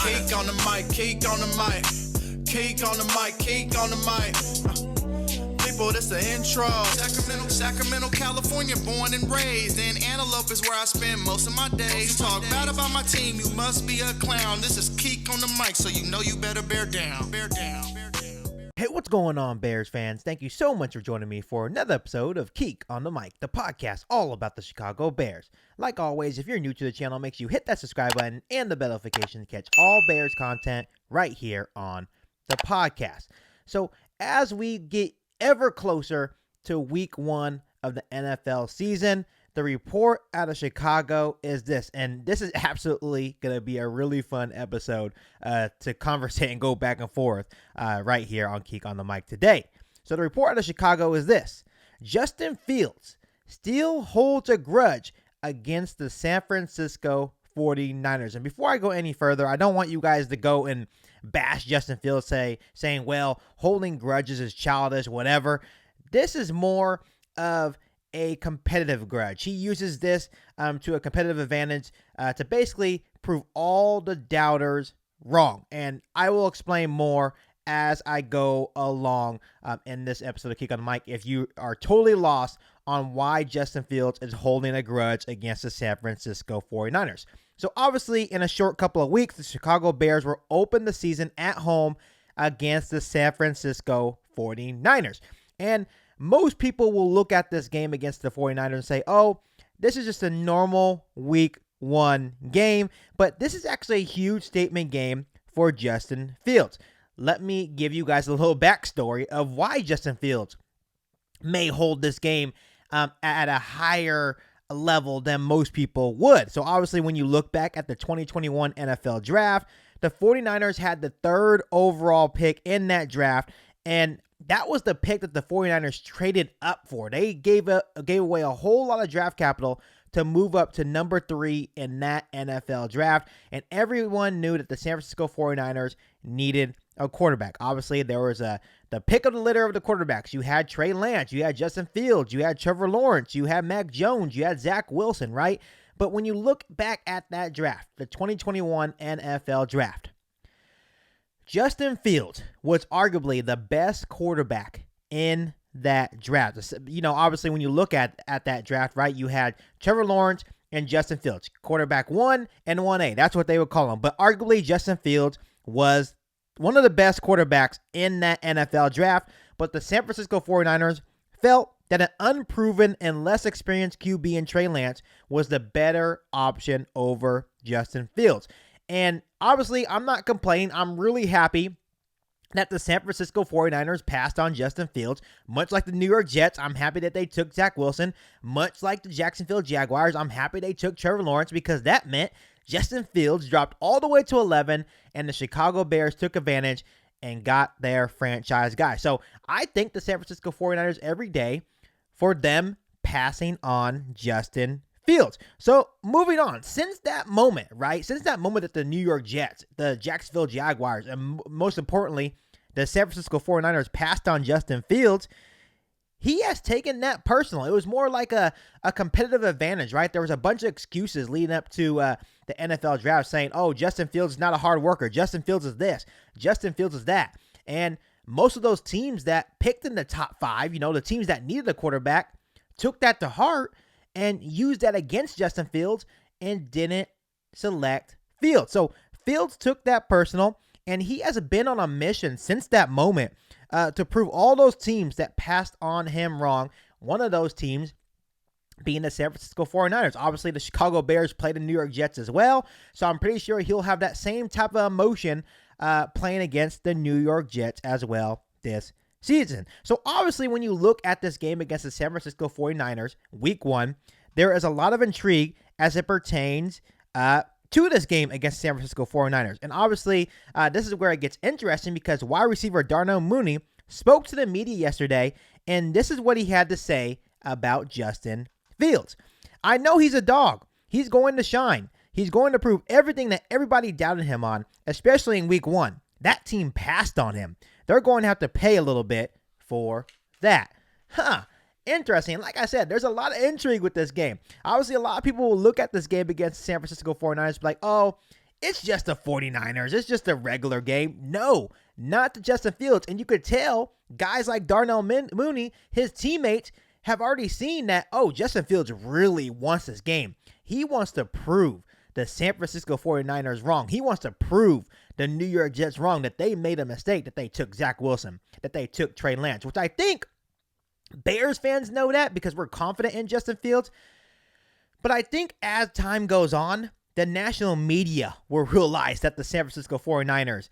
Keek on the mic, keek on the mic. Keek on the mic, keek on the mic. People, this the intro. Sacramento, California, born and raised. In Antelope is where I spend most of my days. Talk bad about my team, you must be a clown. This is Keek on the mic, so you know you better bear down. Bear down. Hey, what's going on, Bears fans? Thank you so much for joining me for another episode of Keek on the Mic, the podcast all about the Chicago Bears. Like always, if you're new to the channel, make sure you hit that subscribe button and the bell notification to catch all Bears content right here on the podcast. So, as we get ever closer to week one of the NFL season, the report out of Chicago is this, and this is absolutely going to be a really fun episode to conversate and go back and forth right here on Keek on the Mic today. So the report out of Chicago is this: Justin Fields still holds a grudge against the San Francisco 49ers. And before I go any further, I don't want you guys to go and bash Justin Fields saying, well, holding grudges is childish, whatever. This is more of a competitive grudge. He uses this to a competitive advantage to basically prove all the doubters wrong. And I will explain more as I go along in this episode of Keek on the Mic if you are totally lost on why Justin Fields is holding a grudge against the San Francisco 49ers. So obviously, in a short couple of weeks, the Chicago Bears will open the season at home against the San Francisco 49ers. And most people will look at this game against the 49ers and say, oh, this is just a normal week one game, but this is actually a huge statement game for Justin Fields. Let me give you guys a little backstory of why Justin Fields may hold this game at a higher level than most people would. So obviously, when you look back at the 2021 NFL draft, the 49ers had the third overall pick in that draft, and that was the pick that the 49ers traded up for. They gave away a whole lot of draft capital to move up to number 3 in that NFL draft. And everyone knew that the San Francisco 49ers needed a quarterback. Obviously, there was the pick of the litter of the quarterbacks. You had Trey Lance, you had Justin Fields, you had Trevor Lawrence, you had Mac Jones, you had Zach Wilson, right? But when you look back at that draft, the 2021 NFL draft, Justin Fields was arguably the best quarterback in that draft. You know, obviously, when you look at that draft, right, you had Trevor Lawrence and Justin Fields, quarterback 1 and 1A. That's what they would call him. But arguably, Justin Fields was one of the best quarterbacks in that NFL draft. But the San Francisco 49ers felt that an unproven and less experienced QB in Trey Lance was the better option over Justin Fields. And obviously, I'm not complaining. I'm really happy that the San Francisco 49ers passed on Justin Fields. Much like the New York Jets, I'm happy that they took Zach Wilson. Much like the Jacksonville Jaguars, I'm happy they took Trevor Lawrence because that meant Justin Fields dropped all the way to 11, and the Chicago Bears took advantage and got their franchise guy. So I thank the San Francisco 49ers every day for them passing on Justin Fields. So moving on, since that moment, right? Since that moment that the New York Jets, the Jacksonville Jaguars, and most importantly, the San Francisco 49ers passed on Justin Fields, he has taken that personal. It was more like a competitive advantage, right? There was a bunch of excuses leading up to the NFL draft saying, oh, Justin Fields is not a hard worker. Justin Fields is this. Justin Fields is that. And most of those teams that picked in the top 5, you know, the teams that needed a quarterback, took that to heart and used that against Justin Fields and didn't select Fields. So Fields took that personal, and he has been on a mission since that moment to prove all those teams that passed on him wrong. One of those teams being the San Francisco 49ers. Obviously, the Chicago Bears play the New York Jets as well, so I'm pretty sure he'll have that same type of emotion playing against the New York Jets as well this season. So obviously, when you look at this game against the San Francisco 49ers, week 1, there is a lot of intrigue as it pertains to this game against San Francisco 49ers. And obviously, this is where it gets interesting because wide receiver Darnell Mooney spoke to the media yesterday, and this is what he had to say about Justin Fields. I know he's a dog. He's going to shine. He's going to prove everything that everybody doubted him on, especially in week 1. That team passed on him. They're going to have to pay a little bit for that. Interesting. Like I said, there's a lot of intrigue with this game. Obviously, a lot of people will look at this game against the San Francisco 49ers like, oh, it's just the 49ers. It's just a regular game. No, not the Justin Fields. And you could tell guys like Darnell Mooney, his teammates, have already seen that, oh, Justin Fields really wants this game. He wants to prove the San Francisco 49ers wrong. He wants to prove the New York Jets wrong, that they made a mistake, that they took Zach Wilson, that they took Trey Lance, which I think Bears fans know that because we're confident in Justin Fields. But I think as time goes on, the national media will realize that the San Francisco 49ers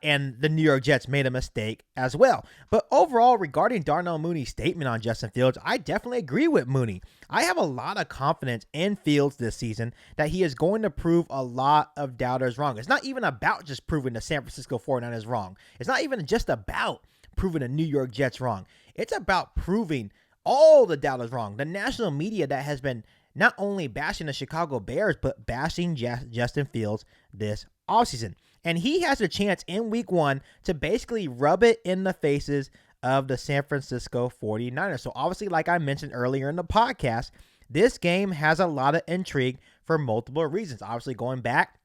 and the New York Jets made a mistake as well. But overall, regarding Darnell Mooney's statement on Justin Fields, I definitely agree with Mooney. I have a lot of confidence in Fields this season that he is going to prove a lot of doubters wrong. It's not even about just proving the San Francisco 49ers wrong. It's not even just about proving the New York Jets wrong. It's about proving all the doubters wrong. The national media that has been not only bashing the Chicago Bears, but bashing Justin Fields this offseason. And he has a chance in week 1 to basically rub it in the faces of the San Francisco 49ers. So obviously, like I mentioned earlier in the podcast, this game has a lot of intrigue for multiple reasons. Obviously, going back,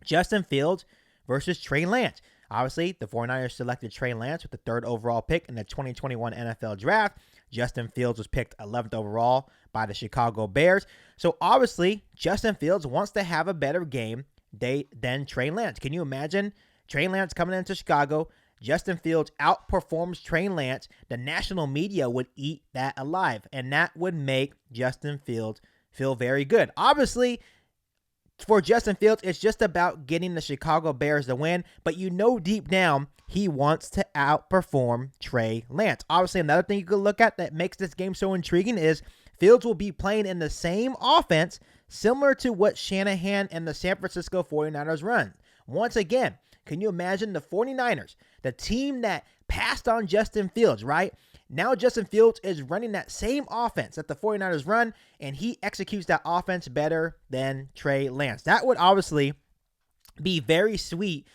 Justin Fields versus Trey Lance. Obviously, the 49ers selected Trey Lance with the 3rd overall pick in the 2021 NFL Draft. Justin Fields was picked 11th overall by the Chicago Bears. So obviously, Justin Fields wants to have a better game than Trey Lance. Can you imagine Trey Lance coming into Chicago? Justin Fields outperforms Trey Lance. The national media would eat that alive, and that would make Justin Fields feel very good. Obviously, for Justin Fields, it's just about getting the Chicago Bears to win, but you know deep down he wants to outperform Trey Lance. Obviously, another thing you could look at that makes this game so intriguing is Fields will be playing in the same offense similar to what Shanahan and the San Francisco 49ers run. Once again, can you imagine the 49ers, the team that passed on Justin Fields, right? Now Justin Fields is running that same offense that the 49ers run, and he executes that offense better than Trey Lance. That would obviously be very sweet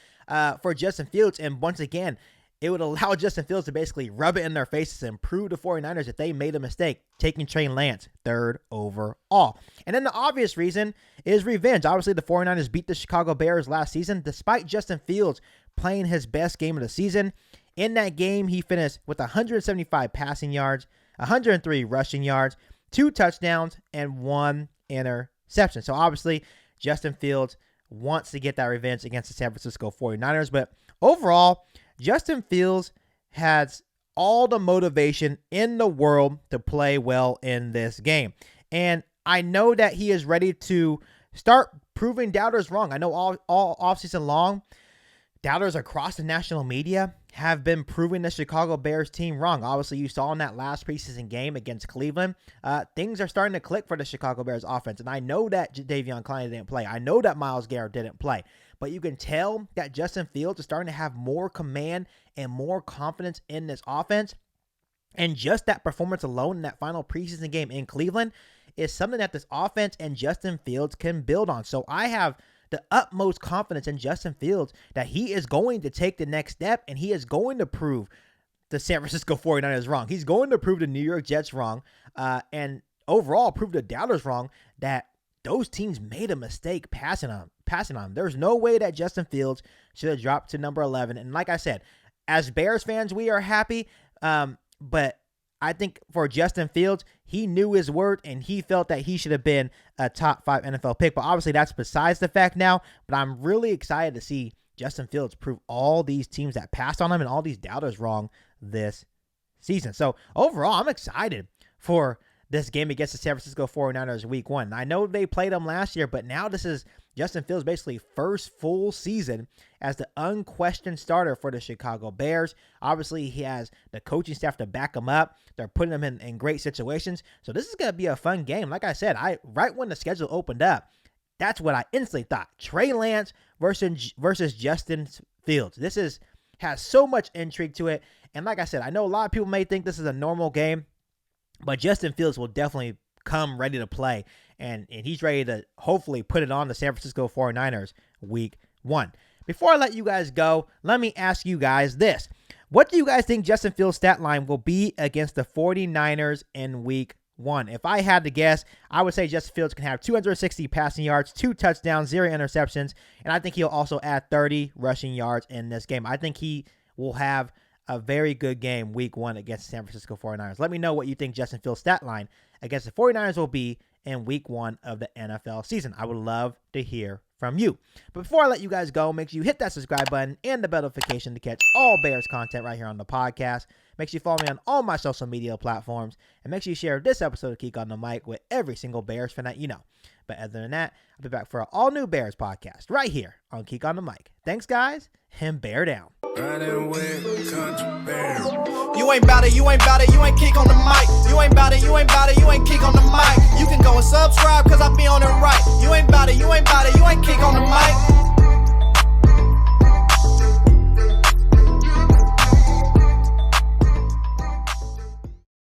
for Justin Fields, and once again, it would allow Justin Fields to basically rub it in their faces and prove the 49ers that they made a mistake taking Trey Lance 3rd overall. And then the obvious reason is revenge. Obviously, the 49ers beat the Chicago Bears last season despite Justin Fields playing his best game of the season. In that game, he finished with 175 passing yards, 103 rushing yards, 2 touchdowns, and 1 interception. So obviously, Justin Fields wants to get that revenge against the San Francisco 49ers. But overall, Justin Fields has all the motivation in the world to play well in this game. And I know that he is ready to start proving doubters wrong. I know all offseason long, doubters across the national media have been proving the Chicago Bears team wrong. Obviously, you saw in that last preseason game against Cleveland, things are starting to click for the Chicago Bears offense. And I know that Davion Clowney didn't play. I know that Myles Garrett didn't play. But you can tell that Justin Fields is starting to have more command and more confidence in this offense. And just that performance alone in that final preseason game in Cleveland is something that this offense and Justin Fields can build on. So I have the utmost confidence in Justin Fields that he is going to take the next step, and he is going to prove the San Francisco 49ers wrong. He's going to prove the New York Jets wrong, and overall prove the doubters wrong that those teams made a mistake passing on him. There's no way that Justin Fields should have dropped to number 11. And like I said, as Bears fans, we are happy, but I think for Justin Fields, he knew his worth and he felt that he should have been a top 5 NFL pick. But obviously that's besides the fact now. But I'm really excited to see Justin Fields prove all these teams that passed on him and all these doubters wrong this season. So overall, I'm excited for this game against the San Francisco 49ers week 1. I know they played them last year, but now this is Justin Fields' basically first full season as the unquestioned starter for the Chicago Bears. Obviously, he has the coaching staff to back him up. They're putting him in great situations. So this is going to be a fun game. Like I said, right when the schedule opened up, that's what I instantly thought. Trey Lance versus Justin Fields. This has so much intrigue to it. And like I said, I know a lot of people may think this is a normal game, but Justin Fields will definitely come ready to play, and he's ready to hopefully put it on the San Francisco 49ers week 1. Before I let you guys go, let me ask you guys this. What do you guys think Justin Fields' stat line will be against the 49ers in week 1. If I had to guess, I would say Justin Fields can have 260 passing yards, 2 touchdowns, 0 interceptions, and I think he'll also add 30 rushing yards in this game. I think he will have a very good game week 1 against the San Francisco 49ers. Let me know what you think Justin Fields' stat line against the 49ers will be in week 1 of the NFL season. I would love to hear from you. But before I let you guys go, make sure you hit that subscribe button and the bell notification to catch all Bears content right here on the podcast. Make sure you follow me on all my social media platforms, and make sure you share this episode of Geek on the Mic with every single Bears fan that you know. But other than that, I'll be back for an all-new Bears podcast right here on Geek on the Mic. Thanks, guys, and bear down. You ain't bout it, you ain't bout it, you ain't Geek on the Mic. You ain't bout it, you ain't bout it, you ain't Geek on the Mic. You can go and subscribe, cause I be on it